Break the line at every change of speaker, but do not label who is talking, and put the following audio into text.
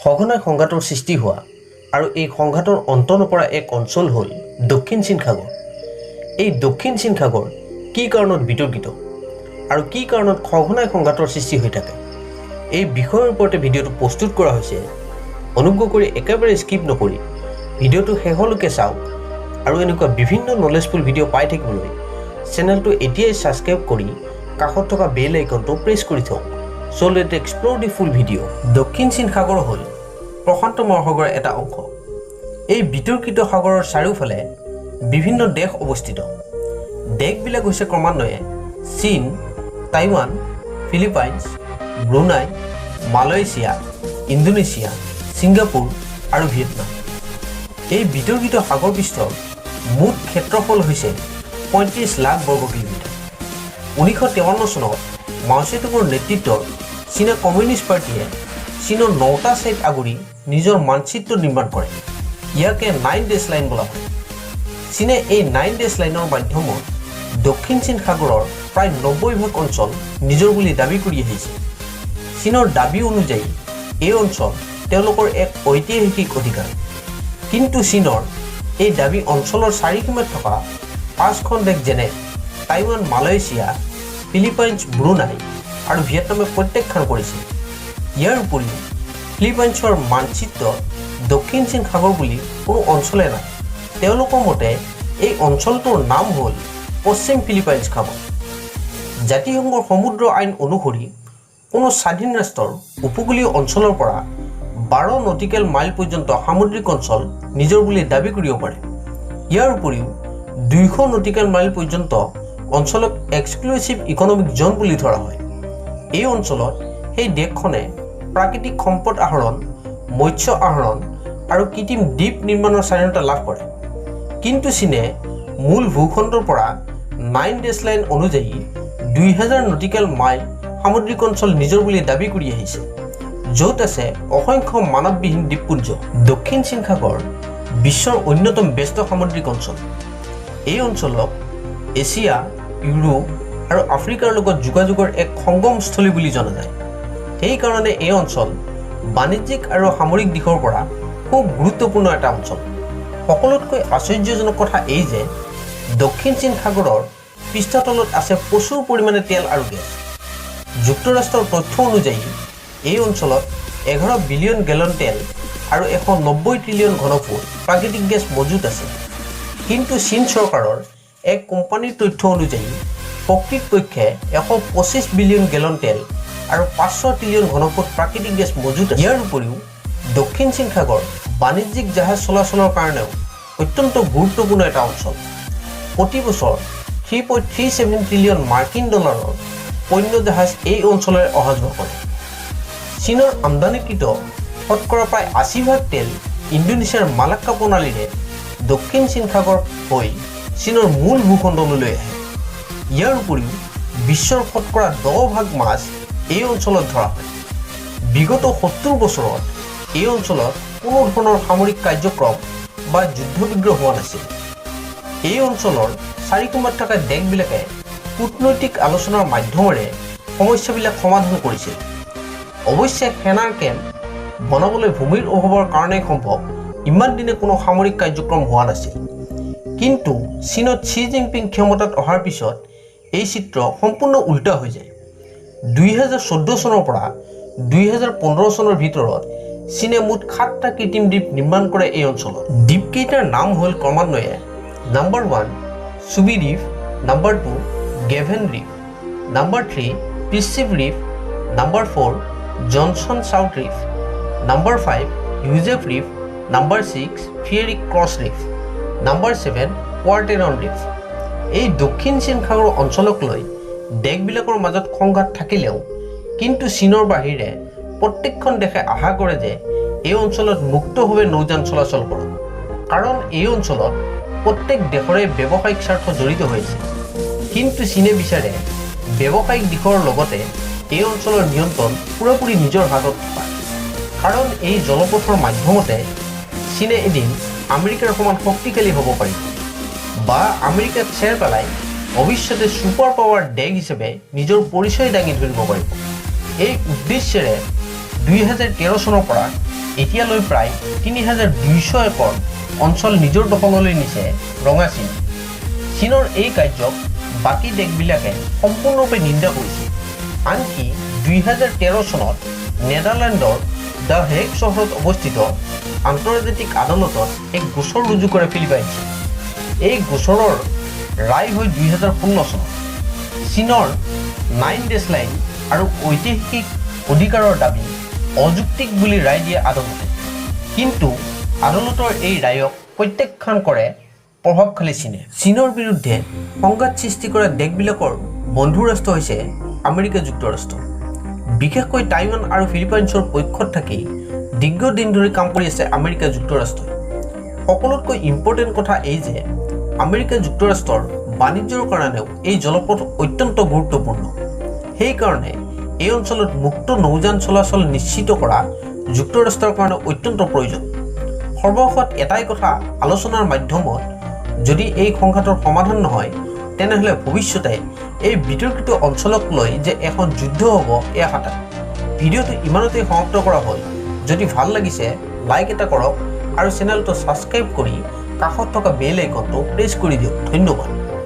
সঘনাই সংঘাতৰ সৃষ্টি হোৱা আৰু এই সংঘাতৰ অন্ত নপৰা এক অঞ্চল হ'ল দক্ষিণ চীন সাগৰ। এই দক্ষিণ চীন সাগৰ কি কাৰণত বিতৰ্কিত আৰু কি কাৰণত সঘনাই সংঘাতৰ সৃষ্টি হৈ থাকে, এই বিষয়ৰ ওপৰতে ভিডিঅ'টো প্ৰস্তুত কৰা হৈছে। অনুগ্ৰহ কৰি একেবাৰে স্কিপ নকৰি ভিডিঅ'টো শেষলৈকে চাওক আৰু এনেকুৱা বিভিন্ন নলেজফুল ভিডিঅ' পাই থাকিবলৈ চেনেলটো এতিয়াই ছাবস্ক্ৰাইব কৰি কাষত থকা বেল আইকনটো প্ৰেছ কৰি থওক। So let's explore the full video. দক্ষিণ চীন সাগৰ হ'ল প্ৰশান্ত মহাসাগৰৰ এটা অংশ। এই বিতৰ্কিত সাগৰৰ চাৰিওফালে বিভিন্ন দেশ অৱস্থিত। দেশবিলাক হৈছে ক্ৰমান্বয়ে চীন, Taiwan, Philippines, Brunei, Malaysia, Indonesia, Singapore আৰু ভিয়েটনাম। এই বিতৰ্কিত সাগৰ পৃষ্ঠৰ মুঠ ক্ষেত্ৰফল হৈছে ৩৫ লাখ বৰ্গ কিলোমিটাৰ। ১৯৫৩ চনত মাও ছেতুঙৰ নেতৃত্বত চীনা কমিউনিষ্ট পাৰ্টীয়ে চীনৰ ৯টা ছাইট আগুৰি নিজৰ মানচিত্ৰ নিৰ্মাণ কৰে। ইয়াকে 9 ডেছ লাইন বোলা হয়। চীনে এই 9 ডেছ লাইনৰ মাধ্যমত দক্ষিণ চীন সাগৰৰ প্ৰায় ৯০% অঞ্চল নিজৰ বুলি দাবী কৰি আহিছে। চীনৰ দাবী অনুযায়ী এই অঞ্চল তেওঁলোকৰ এক ঐতিহাসিক অধিকাৰ। কিন্তু চীনৰ এই দাবী অঞ্চলৰ চাৰিসীমাত থকা 5খন দেশ যেনে টাইৱান, মালয়েছিয়া, ফিলিপাইনছ, ব্ৰুনাই আৰু ভিয়েটনামে প্ৰত্যাখ্যান কৰিছিল। ইয়াৰ উপৰিও ফিলিপাইনছৰ মানচিত্ৰত দক্ষিণ চীন সাগৰ বুলি কোনো অঞ্চলে নাই। তেওঁলোকৰ মতে এই অঞ্চলটোৰ নাম হ'ল পশ্চিম ফিলিপাইনছ সাগৰ। জাতিসংঘৰ সমুদ্ৰ আইন অনুসৰি কোনো স্বাধীন ৰাষ্ট্ৰৰ উপকূলীয় অঞ্চলৰ পৰা 12 নটিকেল মাইল পৰ্যন্ত সামুদ্ৰিক অঞ্চল নিজৰ বুলি দাবী কৰিব পাৰে। ইয়াৰ উপৰিও 200 নটিকেল মাইল পৰ্যন্ত অঞ্চলক এক্সক্লুচিভ ইকনমিক জ'ন বুলি ধৰা হয়। এই অঞ্চলত সেই দেশখনে প্ৰাকৃতিক সম্পদ আহৰণ, মৎস্য আহৰণ আৰু কৃত্ৰিম দ্বীপ নিৰ্মাণৰ স্বাধীনতা লাভ কৰে। কিন্তু চীনে মূল ভূখণ্ডৰ পৰা 9 ডেছ লাইন অনুযায়ী 2000 নটিকেল মাইল সামুদ্ৰিক অঞ্চল নিজৰ বুলি দাবী কৰি আহিছে, য'ত আছে অসংখ্য মানৱবিহীন দ্বীপপুঞ্জ। দক্ষিণ চীন সাগৰ বিশ্বৰ অন্যতম ব্যস্ত সামুদ্ৰিক অঞ্চল। এই অঞ্চলক এছিয়া, ইউৰোপ আৰু আফ্ৰিকাৰ লগত যোগাযোগৰ এক সংগমস্থলী বুলি জনা যায়। সেইকাৰণে এই অঞ্চল বাণিজ্যিক আৰু সামৰিক দিশৰ পৰা খুব গুৰুত্বপূৰ্ণ এটা অঞ্চল। সকলোতকৈ আশ্চৰ্যজনক কথা এই যে দক্ষিণ চীন সাগৰৰ পৃষ্ঠতলত আছে প্ৰচুৰ পৰিমাণে তেল আৰু গেছ। যুক্তৰাষ্ট্ৰৰ তথ্য অনুযায়ী এই অঞ্চলত 11 বিলিয়ন গেলন তেল আৰু 190 ট্ৰিলিয়ন ঘনফুট প্ৰাকৃতিক গেছ মজুত আছে। কিন্তু চীন চৰকাৰৰ এক কোম্পানীৰ তথ্য অনুযায়ী প্ৰকৃতপক্ষে 125 বিলিয়ন গেলন তেল আৰু 500 ট্ৰিলিয়ন ঘনফুট প্ৰাকৃতিক গেছ মজুত আছে। ইয়াৰ উপৰিও দক্ষিণ চীন সাগৰ বাণিজ্যিক জাহাজ চলাচলৰ কাৰণেও অত্যন্ত গুৰুত্বপূৰ্ণ এটা অঞ্চল। প্ৰতি বছৰ 3.37 ট্ৰিলিয়ন মাৰ্কিন ডলাৰৰ পণ্য জাহাজ এই অঞ্চললৈ অহা যোৱা কৰে। চীনৰ আমদানিকৃত শতকৰা প্ৰায় 80% তেল ইণ্ডোনেছিয়াৰ মালাক্কা প্ৰণালীৰে দক্ষিণ চীন সাগৰ হৈ চীনৰ মূল ভূখণ্ডলৈ আহে। ইয়াৰ উপৰিও বিশ্বৰ শতকৰা 10% মাছ এই অঞ্চলত ধৰা হয়। বিগত 70 বছৰত এই অঞ্চলত কোনো ধৰণৰ সামৰিক কাৰ্যক্ৰম বা যুদ্ধবিগ্ৰহ হোৱা নাছিল। এই অঞ্চলৰ চাৰিসীমাত থকা দেশবিলাকে কূটনৈতিক আলোচনাৰ মাধ্যমেৰে সমস্যাবিলাক সমাধান কৰিছিল। অৱশ্যে সেনাৰ কেম্প বনাবলৈ ভূমিৰ অভাৱৰ কাৰণেই সম্ভৱ ইমান দিনে কোনো সামৰিক কাৰ্যক্ৰম হোৱা নাছিল। কিন্তু চীনত শ্বি জিনপিং ক্ষমতাত অহাৰ পিছত এই চিত্ৰ সম্পূৰ্ণ উল্টা হৈ যায়। 2014 চনৰ পৰা 2015 চনৰ ভিতৰত চীনে মুঠ 7টা কৃত্ৰিম দ্বীপ নিৰ্মাণ কৰে এই অঞ্চলত। দ্বীপকেইটাৰ নাম হ'ল ক্ৰমান্বয়ে নম্বৰ 1 চুবি দ্বীপ, নম্বৰ 2 গেভেন দ্বীপ, নম্বৰ 3 পিচিভ দ্বীপ, নম্বৰ 4 জনছন চাউথ দ্বীপ, নম্বৰ 5 ইউজেফ দ্বীপ, নম্বৰ 6 ফিয়েৰি ক্ৰছ দ্বীপ, নম্বৰ 7 কোৱাৰ্টেৰন দ্বীপ। এই দক্ষিণ চীন সাগৰ অঞ্চলক লৈ দেশবিলাকৰ মাজত সংঘাত থাকিলেও কিন্তু চীনৰ বাহিৰে প্ৰত্যেকখন দেশে আশা কৰে যে এই অঞ্চলত মুক্তভাৱে নৌযান চলাচল কৰক, কাৰণ এই অঞ্চলত প্ৰত্যেক দেশৰে ব্যৱসায়িক স্বাৰ্থ জড়িত হৈ আছে। কিন্তু চীনে বিচাৰে ব্যৱসায়িক দিশৰ লগতে এই অঞ্চলৰ নিয়ন্ত্ৰণ পুৰাপুৰি নিজৰ হাতত থকা, কাৰণ এই জলপথৰ মাধ্যমতে চীনে এদিন আমেৰিকাৰ সমান শক্তিশালী হ'ব পাৰিব বা আমেৰিকাক চেৰ পেলাই ভৱিষ্যতে ছুপাৰ পাৱাৰ দেশ হিচাপে নিজৰ পৰিচয় দাঙি ধৰিব পাৰিব। এই উদ্দেশ্যেৰে 2013 চনৰ পৰা এতিয়ালৈ প্ৰায় ৩,২০০ একৰ অঞ্চল নিজৰ দখললৈ নিছে ৰঙা চীনে। চীনৰ এই কাৰ্যক বাকী দেশবিলাকে সম্পূৰ্ণৰূপে নিন্দা কৰিছে। আনকি ২০১৩ চনত নেদাৰলেণ্ডৰ দ্য হেগ চহৰত অৱস্থিত আন্তৰ্জাতিক আদালতত এক গোচৰ ৰুজু কৰে ফিলিপাইনছে। এই গোচৰৰ ৰায় হয় ২০১৬ চনত। চীনৰ 9 বেচলাইন আৰু ঐতিহাসিক অধিকাৰৰ দাবী অযৌক্তিক বুলি ৰায় দিয়ে আদালতে। কিন্তু আদালতৰ এই ৰায়ক প্ৰত্যাখ্যান কৰে প্ৰভাৱশালী চীনে। চীনৰ বিৰুদ্ধে সংঘাত সৃষ্টি কৰা দেশবিলাকৰ বন্ধু ৰাষ্ট্ৰ হৈছে আমেৰিকা যুক্তৰাষ্ট্ৰ। বিশেষকৈ টাইৱান আৰু ফিলিপাইনছৰ পক্ষত থাকি দীৰ্ঘদিন ধৰি কাম কৰি আছে আমেৰিকা যুক্তৰাষ্ট্ৰই। সকলোতকৈ ইম্পৰ্টেণ্ট কথা এই যে আমেৰিকা যুক্তৰাষ্ট্ৰৰ বাণিজ্যৰ কাৰণেও এই জলপথ অত্যন্ত গুৰুত্বপূৰ্ণ। সেইকাৰণে এই অঞ্চলত মুক্ত নৌযান চলাচল নিশ্চিত কৰা যুক্তৰাষ্ট্ৰৰ কাৰণে অত্যন্ত প্ৰয়োজন। সৰ্বশেষত এটাই কথা আলোচনাৰ মাধ্যমত, যদি এই সংঘাতৰ সমাধান নহয় তেনেহ'লে ভৱিষ্যতে এই বিতৰ্কিত অঞ্চলক লৈ যে এখন যুদ্ধ হ'ব এই আশা থাকে। ভিডিঅ'টো ইমানতেই সমাপ্ত কৰা হ'ল। যদি ভাল লাগিছে লাইক এটা কৰক আৰু চেনেলটো ছাবস্ক্ৰাইব কৰি কাষত থকা বেল আইকনটো প্ৰেছ কৰি দিয়ক। ধন্যবাদ।